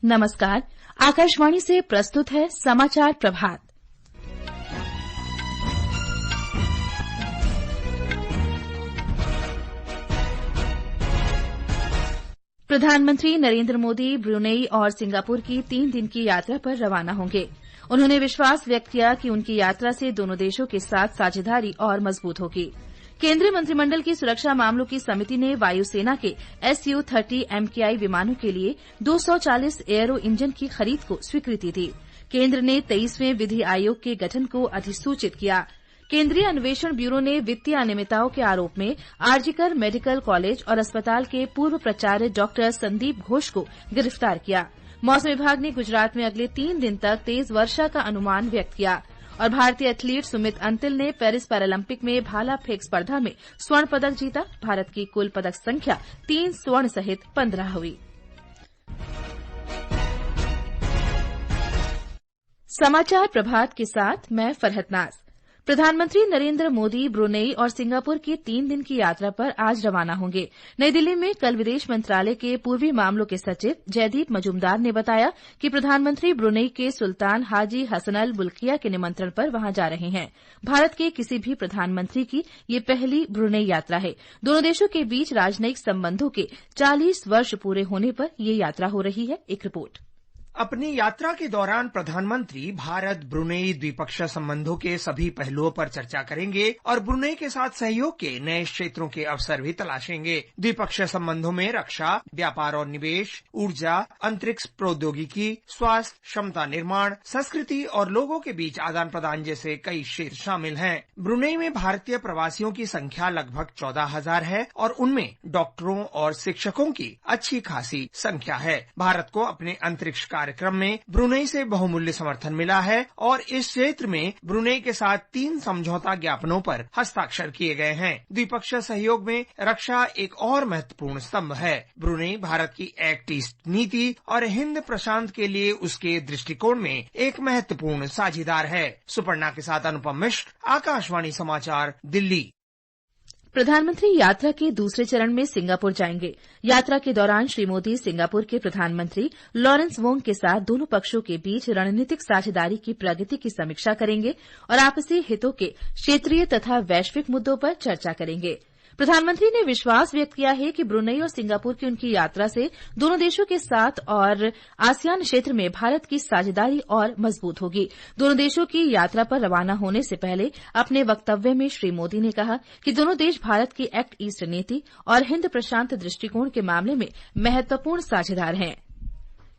नमस्कार। आकाशवाणी से प्रस्तुत है समाचार प्रभात। प्रधानमंत्री नरेंद्र मोदी ब्रुनेई और सिंगापुर की 3 दिन की यात्रा पर रवाना होंगे। उन्होंने विश्वास व्यक्त किया कि उनकी यात्रा से दोनों देशों के साथ साझेदारी और मजबूत होगी। केंद्रीय मंत्रिमंडल की सुरक्षा मामलों की समिति ने वायुसेना के Su-30 MKI विमानों के लिए 240 एयरो इंजन की खरीद को स्वीकृति दी। केंद्र ने 23वें विधि आयोग के गठन को अधिसूचित किया। केंद्रीय अन्वेषण ब्यूरो ने वित्तीय अनियमितताओं के आरोप में आरजीकर मेडिकल कॉलेज और अस्पताल के पूर्व प्राचार्य डॉक्टर संदीप घोष को गिरफ्तार किया। मौसम विभाग ने गुजरात में अगले 3 दिन तक तेज वर्षा का अनुमान व्यक्त किया। और भारतीय एथलीट सुमित अंतिल ने पेरिस पैरालंपिक में भाला फेंक स्पर्धा में स्वर्ण पदक जीता। भारत की कुल पदक संख्या 3 स्वर्ण सहित 15 हुई। समाचार प्रभात के साथ मैं फरहत नाज। प्रधानमंत्री नरेंद्र मोदी ब्रुनेई और सिंगापुर की 3 दिन की यात्रा पर आज रवाना होंगे। नई दिल्ली में कल विदेश मंत्रालय के पूर्वी मामलों के सचिव जयदीप मजूमदार ने बताया कि प्रधानमंत्री ब्रुनेई के सुल्तान हाजी हसनल बुल्किया के निमंत्रण पर वहां जा रहे हैं। भारत के किसी भी प्रधानमंत्री की ये पहली ब्रुनेई यात्रा है। दोनों देशों के बीच राजनयिक संबंधों के 40 वर्ष पूरे होने पर ये यात्रा हो रही है। एक रिपोर्ट। अपनी यात्रा के दौरान प्रधानमंत्री भारत ब्रुनेई द्विपक्षीय संबंधों के सभी पहलुओं पर चर्चा करेंगे और ब्रुनेई के साथ सहयोग के नए क्षेत्रों के अवसर भी तलाशेंगे। द्विपक्षीय संबंधों में रक्षा, व्यापार और निवेश, ऊर्जा, अंतरिक्ष प्रौद्योगिकी, स्वास्थ्य, क्षमता निर्माण, संस्कृति और लोगों के बीच आदान प्रदान जैसे कई क्षेत्र शामिल हैं। ब्रुनेई में भारतीय प्रवासियों की संख्या लगभग 14,000 है और उनमें डॉक्टरों और शिक्षकों की अच्छी खासी संख्या है। भारत को अपने अंतरिक्ष कार्यक्रम में ब्रुनेई से बहुमूल्य समर्थन मिला है और इस क्षेत्र में ब्रुनेई के साथ 3 समझौता ज्ञापनों पर हस्ताक्षर किए गए हैं। द्विपक्षीय सहयोग में रक्षा एक और महत्वपूर्ण स्तंभ है। ब्रुनेई भारत की एक्ट ईस्ट नीति और हिंद प्रशांत के लिए उसके दृष्टिकोण में एक महत्वपूर्ण साझेदार है। सुपर्णा के साथ अनुपम मिश्र, आकाशवाणी समाचार, दिल्ली। प्रधानमंत्री यात्रा के दूसरे चरण में सिंगापुर जाएंगे। यात्रा के दौरान श्री मोदी सिंगापुर के प्रधानमंत्री लॉरेंस वोंग के साथ दोनों पक्षों के बीच रणनीतिक साझेदारी की प्रगति की समीक्षा करेंगे और आपसी हितों के क्षेत्रीय तथा वैश्विक मुद्दों पर चर्चा करेंगे। प्रधानमंत्री ने विश्वास व्यक्त किया है कि ब्रुनेई और सिंगापुर की उनकी यात्रा से दोनों देशों के साथ और आसियान क्षेत्र में भारत की साझेदारी और मजबूत होगी। दोनों देशों की यात्रा पर रवाना होने से पहले अपने वक्तव्य में श्री मोदी ने कहा कि दोनों देश भारत की एक्ट ईस्ट नीति और हिंद प्रशांत दृष्टिकोण के मामले में महत्वपूर्ण साझेदार हैं।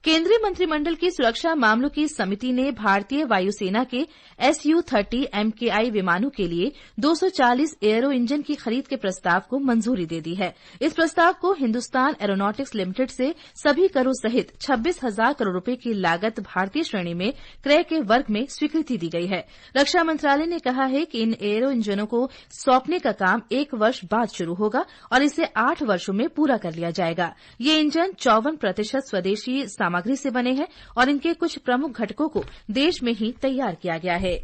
केंद्रीय मंत्रिमंडल की सुरक्षा मामलों की समिति ने भारतीय वायुसेना के Su-30 MKI विमानों के लिए 240 एयरो इंजन की खरीद के प्रस्ताव को मंजूरी दे दी है। इस प्रस्ताव को हिंदुस्तान एरोनॉटिक्स लिमिटेड से सभी करों सहित 26,000 करोड़ रुपए की लागत भारतीय श्रेणी में क्रय के वर्ग में स्वीकृति दी गई है। रक्षा मंत्रालय ने कहा है कि इन एयरो इंजनों को सौंपने का काम 1 वर्ष बाद शुरू होगा और इसे 8 वर्षों में पूरा कर लिया जाएगा। ये इंजन 54% स्वदेशी सामग्री से बने हैं और इनके कुछ प्रमुख घटकों को देश में ही तैयार किया गया है।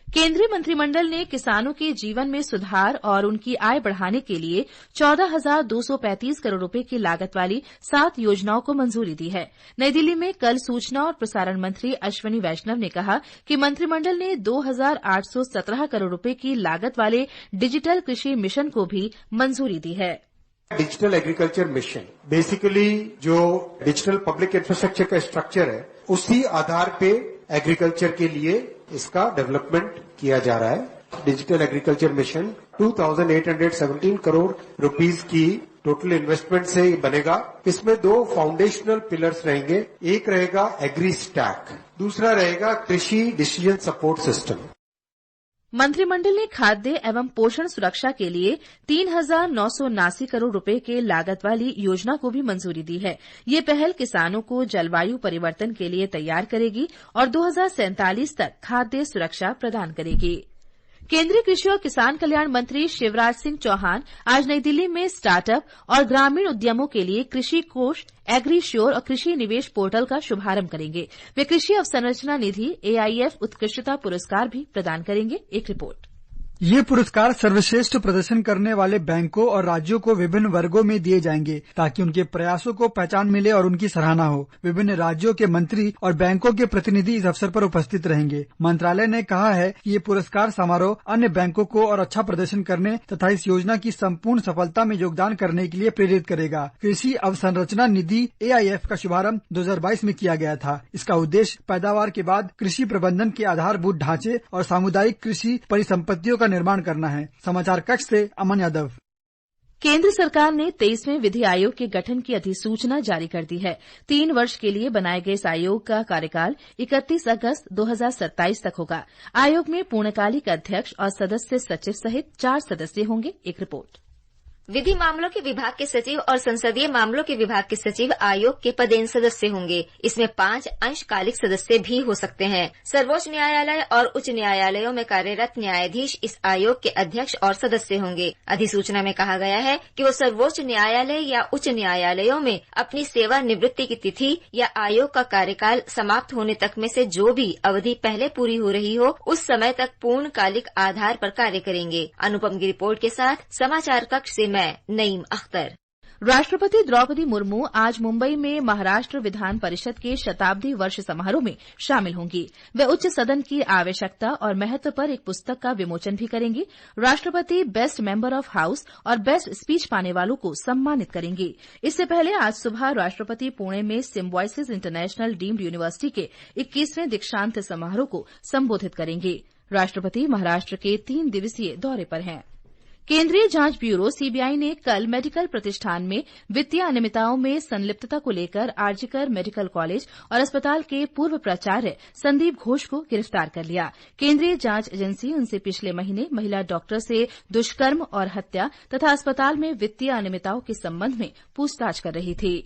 केंद्रीय मंत्रिमंडल ने किसानों के जीवन में सुधार और उनकी आय बढ़ाने के लिए 14,235 करोड़ रुपए की लागत वाली 7 योजनाओं को मंजूरी दी है। नई दिल्ली में कल सूचना और प्रसारण मंत्री अश्विनी वैष्णव ने कहा कि मंत्रिमंडल ने 2,817 करोड़ रुपए की लागत वाले डिजिटल कृषि मिशन को भी मंजूरी दी है। डिजिटल एग्रीकल्चर मिशन बेसिकली जो डिजिटल पब्लिक इंफ्रास्ट्रक्चर का स्ट्रक्चर है उसी आधार पे एग्रीकल्चर के लिए इसका डेवलपमेंट किया जा रहा है। Digital agriculture mission 2,817 crore rupees की टोटल इन्वेस्टमेंट से बनेगा। इसमें 2 फाउंडेशनल पिलर्स रहेंगे। एक रहेगा एग्री स्टैक, दूसरा रहेगा कृषि डिसीजन सपोर्ट सिस्टम। मंत्रिमंडल ने खाद्य एवं पोषण सुरक्षा के लिए 3,979 करोड़ रुपए के लागत वाली योजना को भी मंजूरी दी है। ये पहल किसानों को जलवायु परिवर्तन के लिए तैयार करेगी और 2047 तक खाद्य सुरक्षा प्रदान करेगी। केंद्रीय कृषि और किसान कल्याण मंत्री शिवराज सिंह चौहान आज नई दिल्ली में स्टार्टअप और ग्रामीण उद्यमों के लिए कृषि कोष, एग्रीश्योर और कृषि निवेश पोर्टल का शुभारंभ करेंगे। वे कृषि अवसंरचना निधि AIF उत्कृष्टता पुरस्कार भी प्रदान करेंगे। एक रिपोर्ट। ये पुरस्कार सर्वश्रेष्ठ प्रदर्शन करने वाले बैंकों और राज्यों को विभिन्न वर्गों में दिए जाएंगे ताकि उनके प्रयासों को पहचान मिले और उनकी सराहना हो। विभिन्न राज्यों के मंत्री और बैंकों के प्रतिनिधि इस अवसर पर उपस्थित रहेंगे। मंत्रालय ने कहा है कि ये पुरस्कार समारोह अन्य बैंकों को और अच्छा प्रदर्शन करने तथा इस योजना की संपूर्ण सफलता में योगदान करने के लिए प्रेरित करेगा। कृषि अवसंरचना निधि AIF का शुभारंभ 2022 में किया गया था। इसका उद्देश्य पैदावार के बाद कृषि प्रबंधन के आधारभूत ढांचे और सामुदायिक कृषि परिसंपत्तियों का निर्माण करना है। समाचार कक्ष से अमन यादव। केंद्र सरकार ने 23वें विधि आयोग के गठन की अधिसूचना जारी कर दी है। 3 वर्ष के लिए बनाए गए इस आयोग का कार्यकाल 31 अगस्त 2027 तक होगा। आयोग में पूर्णकालिक अध्यक्ष और सदस्य सचिव सहित 4 सदस्य होंगे। एक रिपोर्ट। विधि मामलों के विभाग के सचिव और संसदीय मामलों के विभाग के सचिव आयोग के पदेन सदस्य होंगे। इसमें 5 अंशकालिक सदस्य भी हो सकते हैं। सर्वोच्च न्यायालय और उच्च न्यायालयों में कार्यरत न्यायाधीश इस आयोग के अध्यक्ष और सदस्य होंगे। अधिसूचना में कहा गया है कि वो सर्वोच्च न्यायालय या उच्च न्यायालयों में अपनी सेवानिवृत्ति की तिथि या आयोग का कार्यकाल समाप्त होने तक में से जो भी अवधि पहले पूरी हो रही हो उस समय तक पूर्णकालिक आधार पर कार्य करेंगे। अनुपम की रिपोर्ट के साथ समाचार कक्ष से मैं नईम अख्तर। राष्ट्रपति द्रौपदी मुर्मू आज मुंबई में महाराष्ट्र विधान परिषद के शताब्दी वर्ष समारोह में शामिल होंगी। वे उच्च सदन की आवश्यकता और महत्व पर एक पुस्तक का विमोचन भी करेंगी। राष्ट्रपति बेस्ट मेंबर ऑफ हाउस और बेस्ट स्पीच पाने वालों को सम्मानित करेंगी। इससे पहले आज सुबह राष्ट्रपति पुणे में सिम्बायोसिस इंटरनेशनल डीम्ड यूनिवर्सिटी के 21वें दीक्षांत समारोह को संबोधित करेंगे। राष्ट्रपति महाराष्ट्र के 3 दिवसीय दौरे पर हैं। केंद्रीय जांच ब्यूरो CBI ने कल मेडिकल प्रतिष्ठान में वित्तीय अनियमितताओं में संलिप्तता को लेकर आरजीकर मेडिकल कॉलेज और अस्पताल के पूर्व प्राचार्य संदीप घोष को गिरफ्तार कर लिया। केंद्रीय जांच एजेंसी उनसे पिछले महीने महिला डॉक्टर से दुष्कर्म और हत्या तथा अस्पताल में वित्तीय अनियमितताओं के संबंध में पूछताछ कर रही थी।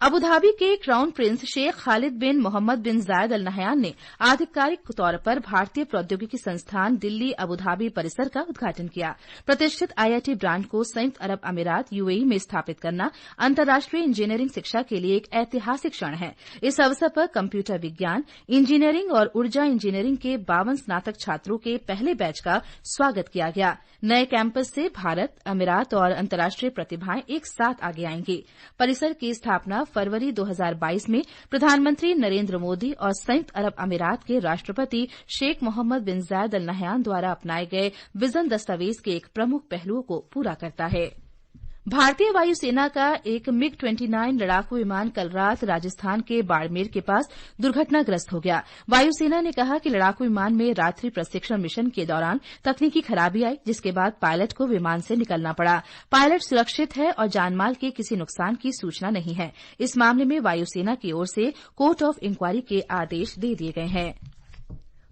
अबुधाबी के क्राउन प्रिंस शेख खालिद बिन मोहम्मद बिन जायद अल नहयान ने आधिकारिक तौर पर भारतीय प्रौद्योगिकी संस्थान दिल्ली अबुधाबी परिसर का उद्घाटन किया। प्रतिष्ठित IIT ब्रांड को संयुक्त अरब अमीरात UAE में स्थापित करना अंतर्राष्ट्रीय इंजीनियरिंग शिक्षा के लिए एक ऐतिहासिक क्षण है। इस अवसर पर कंप्यूटर विज्ञान, इंजीनियरिंग और ऊर्जा इंजीनियरिंग के 52 स्नातक छात्रों के पहले बैच का स्वागत किया गया। नए कैंपस से भारत, अमीरात और अंतर्राष्ट्रीय प्रतिभाएं एक साथ आगे आएंगी। परिसर की स्थापना फरवरी 2022 में प्रधानमंत्री नरेंद्र मोदी और संयुक्त अरब अमीरात के राष्ट्रपति शेख मोहम्मद बिन जायद अल नहयान द्वारा अपनाए गए विजन दस्तावेज के एक प्रमुख पहलुओं को पूरा करता है। भारतीय वायुसेना का एक MiG-29 लड़ाकू विमान कल रात राजस्थान के बाड़मेर के पास दुर्घटनाग्रस्त हो गया। वायुसेना ने कहा कि लड़ाकू विमान में रात्रि प्रशिक्षण मिशन के दौरान तकनीकी खराबी आई, जिसके बाद पायलट को विमान से निकलना पड़ा। पायलट सुरक्षित है और जानमाल के किसी नुकसान की सूचना नहीं है। इस मामले में वायुसेना की ओर से कोर्ट ऑफ इंक्वायरी के आदेश दे दिए गए हैं।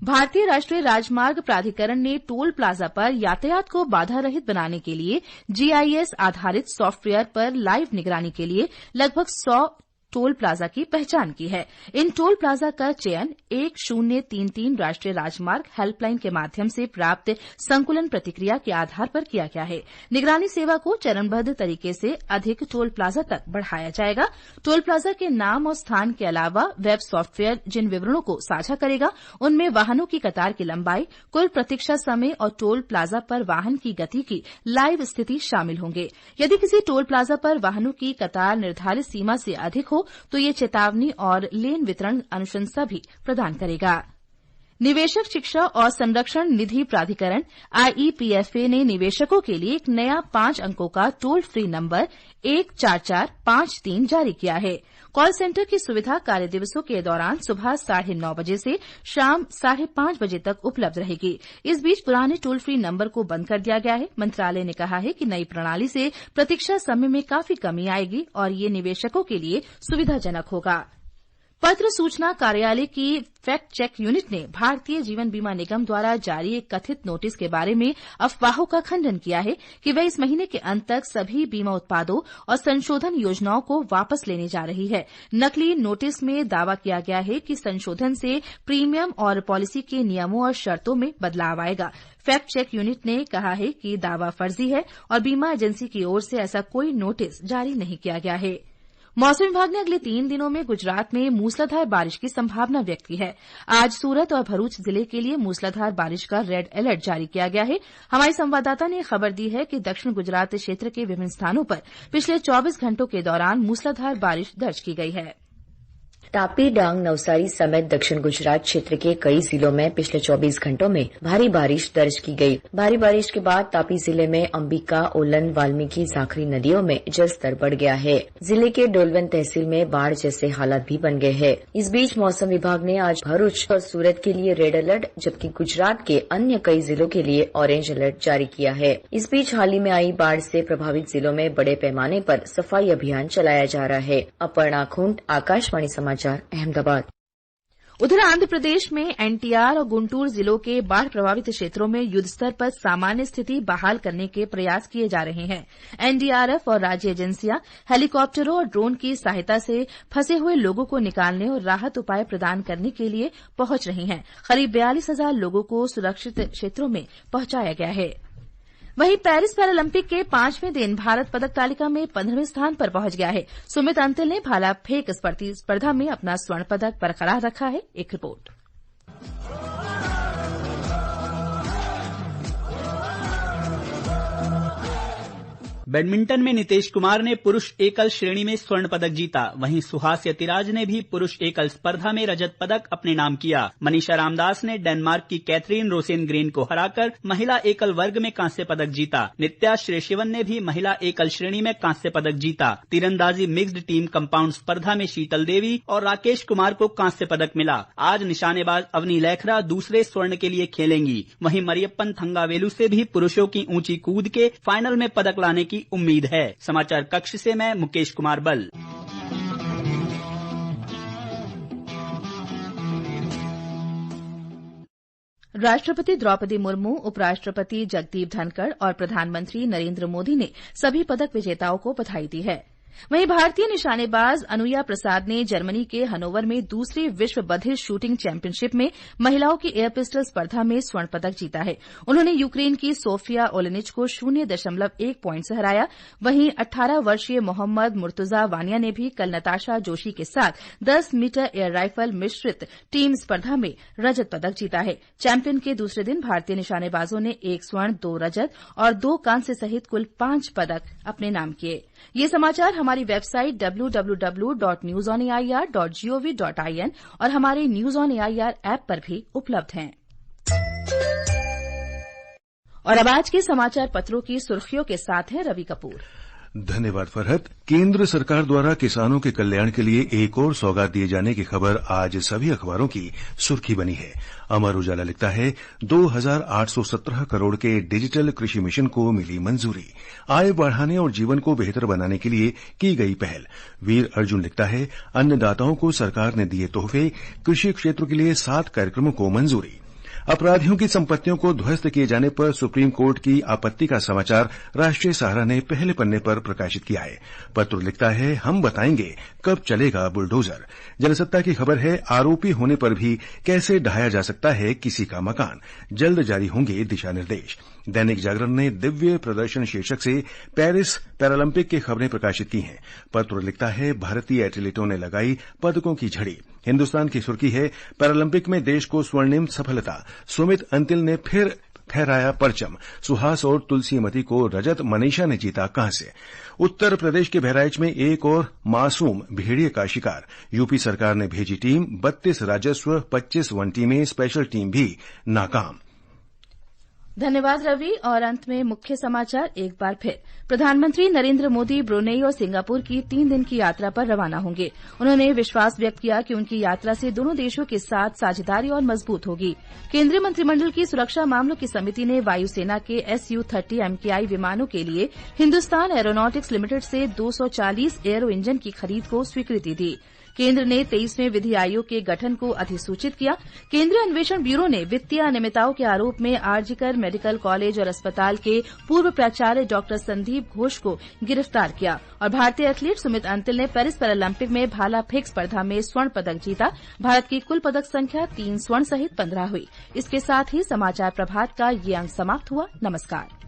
भारतीय राष्ट्रीय राजमार्ग प्राधिकरण ने टोल प्लाजा पर यातायात को बाधा रहित बनाने के लिए GIS आधारित सॉफ्टवेयर पर लाइव निगरानी के लिए लगभग 100 टोल प्लाजा की पहचान की है। इन टोल प्लाजा का चयन 1033 राष्ट्रीय राजमार्ग हेल्पलाइन के माध्यम से प्राप्त संकुलन प्रतिक्रिया के आधार पर किया गया है। निगरानी सेवा को चरणबद्ध तरीके से अधिक टोल प्लाजा तक बढ़ाया जाएगा। टोल प्लाजा के नाम और स्थान के अलावा वेब सॉफ्टवेयर जिन विवरणों को साझा करेगा उनमें वाहनों की कतार की लंबाई, कुल प्रतीक्षा समय और टोल प्लाजा पर वाहन की गति की लाइव स्थिति शामिल होंगे। यदि किसी टोल प्लाजा पर वाहनों की कतार निर्धारित सीमा से अधिक हो तो ये चेतावनी और लेन वितरण अनुशंसा भी प्रदान करेगा। निवेशक शिक्षा और संरक्षण निधि प्राधिकरण IEPFA ने निवेशकों के लिए एक नया 5 अंकों का टोल फ्री नंबर 14453 जारी किया है। कॉल सेंटर की सुविधा कार्य दिवसों के दौरान सुबह 9:30 बजे से शाम 5:30 बजे तक उपलब्ध रहेगी। इस बीच पुराने टोल फ्री नंबर को बंद कर दिया गया है। मंत्रालय ने कहा है कि नई प्रणाली से प्रतीक्षा समय में काफी कमी आएगी और ये निवेशकों के लिए सुविधाजनक होगा। पत्र सूचना कार्यालय की फैक्ट चेक यूनिट ने भारतीय जीवन बीमा निगम द्वारा जारी एक कथित नोटिस के बारे में अफवाहों का खंडन किया है कि वह इस महीने के अंत तक सभी बीमा उत्पादों और संशोधन योजनाओं को वापस लेने जा रही है। नकली नोटिस में दावा किया गया है कि संशोधन से प्रीमियम और पॉलिसी के नियमों और शर्तों में बदलाव आएगा। फैक्ट चेक यूनिट ने कहा है कि दावा फर्जी है और बीमा एजेंसी की ओर से ऐसा कोई नोटिस जारी नहीं किया गया है। मौसम विभाग ने अगले 3 दिनों में गुजरात में मूसलाधार बारिश की संभावना व्यक्त की है। आज सूरत और भरूच जिले के लिए मूसलाधार बारिश का रेड अलर्ट जारी किया गया है। हमारे संवाददाता ने खबर दी है कि दक्षिण गुजरात क्षेत्र के विभिन्न स्थानों पर पिछले 24 घंटों के दौरान मूसलाधार बारिश दर्ज की गई है। तापी, डांग, नवसारी समेत दक्षिण गुजरात क्षेत्र के कई जिलों में पिछले 24 घंटों में भारी बारिश दर्ज की गई। भारी बारिश के बाद तापी जिले में अंबिका, ओलन, वाल्मीकि, जाखरी नदियों में जलस्तर बढ़ गया है। जिले के डोलवन तहसील में बाढ़ जैसे हालात भी बन गए हैं। इस बीच मौसम विभाग ने आज भरूच और सूरत के लिए रेड अलर्ट जबकि गुजरात के अन्य कई जिलों के लिए ऑरेंज अलर्ट जारी किया है। इस बीच हाल ही में आई बाढ़ से प्रभावित जिलों में बड़े पैमाने पर सफाई अभियान चलाया जा रहा है। अपर्णा खुंट, आकाशवाणी समाचार, अहमदाबाद। उधर आंध्र प्रदेश में एनटीआर और गुंटूर जिलों के बाढ़ प्रभावित क्षेत्रों में युद्ध स्तर पर सामान्य स्थिति बहाल करने के प्रयास किए जा रहे हैं। एनडीआरएफ और राज्य एजेंसियां हेलीकॉप्टरों और ड्रोन की सहायता से फंसे हुए लोगों को निकालने और राहत उपाय प्रदान करने के लिए पहुंच रही हैं। करीब 42,000 लोगों को सुरक्षित क्षेत्रों में पहुंचाया गया है। वहीं पेरिस पैरालंपिक के 5वें दिन भारत पदक तालिका में 15वें स्थान पर पहुंच गया है। सुमित अंतिल ने भाला फेंक स्पर्धा में अपना स्वर्ण पदक बरकरार रखा है। एक रिपोर्ट। बैडमिंटन में नितेश कुमार ने पुरुष एकल श्रेणी में स्वर्ण पदक जीता। वहीं सुहास यतिराज ने भी पुरुष एकल स्पर्धा में रजत पदक अपने नाम किया। मनीषा रामदास ने डेनमार्क की कैथरीन रोसेनग्रेन को हराकर महिला एकल वर्ग में कांस्य पदक जीता। नित्या श्रेयशिवन ने भी महिला एकल श्रेणी में कांस्य पदक जीता। तीरंदाजी मिक्स्ड टीम कंपाउंड स्पर्धा में शीतल देवी और राकेश कुमार को कांस्य पदक मिला। आज निशानेबाज अवनी लैखरा दूसरे स्वर्ण के लिए खेलेंगी। वहीं मरियप्पन थंगावेलू से भी पुरुषों की ऊंची कूद के फाइनल में पदक लाने की उम्मीद है। समाचार कक्ष से मैं मुकेश कुमार बल। राष्ट्रपति द्रौपदी मुर्मू, उपराष्ट्रपति जगदीप धनखड़ और प्रधानमंत्री नरेंद्र मोदी ने सभी पदक विजेताओं को बधाई दी है। वहीं भारतीय निशानेबाज अनुया प्रसाद ने जर्मनी के हनोवर में दूसरी विश्व बधिर शूटिंग चैंपियनशिप में महिलाओं की एयर पिस्टल स्पर्धा में स्वर्ण पदक जीता है। उन्होंने यूक्रेन की सोफिया ओलेनिच को 0.1 पॉइंट से हराया। वहीं 18 वर्षीय मोहम्मद मुर्तजा वानिया ने भी कल नताशा जोशी के साथ 10 मीटर एयर राइफल मिश्रित टीम स्पर्धा में रजत पदक जीता है। चैंपियन के दूसरे दिन भारतीय निशानेबाजों ने 1 स्वर्ण, 2 रजत और 2 कांस्य सहित कुल 5 पदक अपने नाम किए। ये समाचार हमारी वेबसाइट www.newsonair.gov.in और हमारे न्यूज ऑन एआईआर ऐप पर भी उपलब्ध हैं। और अब आज के समाचार पत्रों की सुर्खियों के साथ हैं रवि कपूर। धन्यवाद फरहत। केंद्र सरकार द्वारा किसानों के कल्याण के लिए एक और सौगात दिए जाने की खबर आज सभी अखबारों की सुर्खी बनी है। अमर उजाला लिखता है 2,817 करोड़ के डिजिटल कृषि मिशन को मिली मंजूरी। आय बढ़ाने और जीवन को बेहतर बनाने के लिए की गई पहल। वीर अर्जुन लिखता है अन्नदाताओं को सरकार ने दिए तोहफे। कृषि क्षेत्र के लिए 7 कार्यक्रमों को मंजूरी। अपराधियों की संपत्तियों को ध्वस्त किए जाने पर सुप्रीम कोर्ट की आपत्ति का समाचार राष्ट्रीय सहारा ने पहले पन्ने पर प्रकाशित किया है। पत्र लिखता है हम बताएंगे कब चलेगा बुलडोजर। जनसत्ता की खबर है आरोपी होने पर भी कैसे ढहाया जा सकता है किसी का मकान, जल्द जारी होंगे दिशा निर्देश। दैनिक जागरण ने दिव्य प्रदर्शन शीर्षक से पेरिस पैरालंपिक की खबरें प्रकाशित की हैं। पत्र लिखता है भारतीय एथलीटों ने लगाई पदकों की झड़ी। हिन्दुस्तान की सुर्खी है पैरालंपिक में देश को स्वर्णिम सफलता। सुमित अंतिल ने फिर फहराया परचम। सुहास और तुलसीमती को रजत, मनीषा ने जीता कांस्य। उत्तर प्रदेश के बहराइच में एक और मासूम भेड़िए का शिकार। यूपी सरकार ने भेजी टीम। 32 राजस्व, 25 वन टीमें, स्पेशल टीम भी नाकाम। धन्यवाद रवि। और अंत में मुख्य समाचार एक बार फिर। प्रधानमंत्री नरेंद्र मोदी ब्रुनेई और सिंगापुर की 3 दिन की यात्रा पर रवाना होंगे। उन्होंने विश्वास व्यक्त किया कि उनकी यात्रा से दोनों देशों के साथ साझेदारी और मजबूत होगी। केंद्रीय मंत्रिमंडल की सुरक्षा मामलों की समिति ने वायुसेना के Su-30 MKI विमानों के लिए हिन्दुस्तान एरोनॉटिक्स लिमिटेड से 240 एयरो इंजन की खरीद को स्वीकृति दी। केंद्र ने 23वें विधि आयोग के गठन को अधिसूचित किया। केंद्रीय अन्वेषण ब्यूरो ने वित्तीय अनियमितताओं के आरोप में आरजीकर मेडिकल कॉलेज और अस्पताल के पूर्व प्राचार्य डॉक्टर संदीप घोष को गिरफ्तार किया। और भारतीय एथलीट सुमित अंतिल ने पेरिस पैरालंपिक में भाला फेंक स्पर्धा में स्वर्ण पदक जीता। भारत की कुल पदक संख्या 3 स्वर्ण सहित 15 हुई। इसके साथ ही समाचार प्रभात का ये अंक समाप्त हुआ। नमस्कार।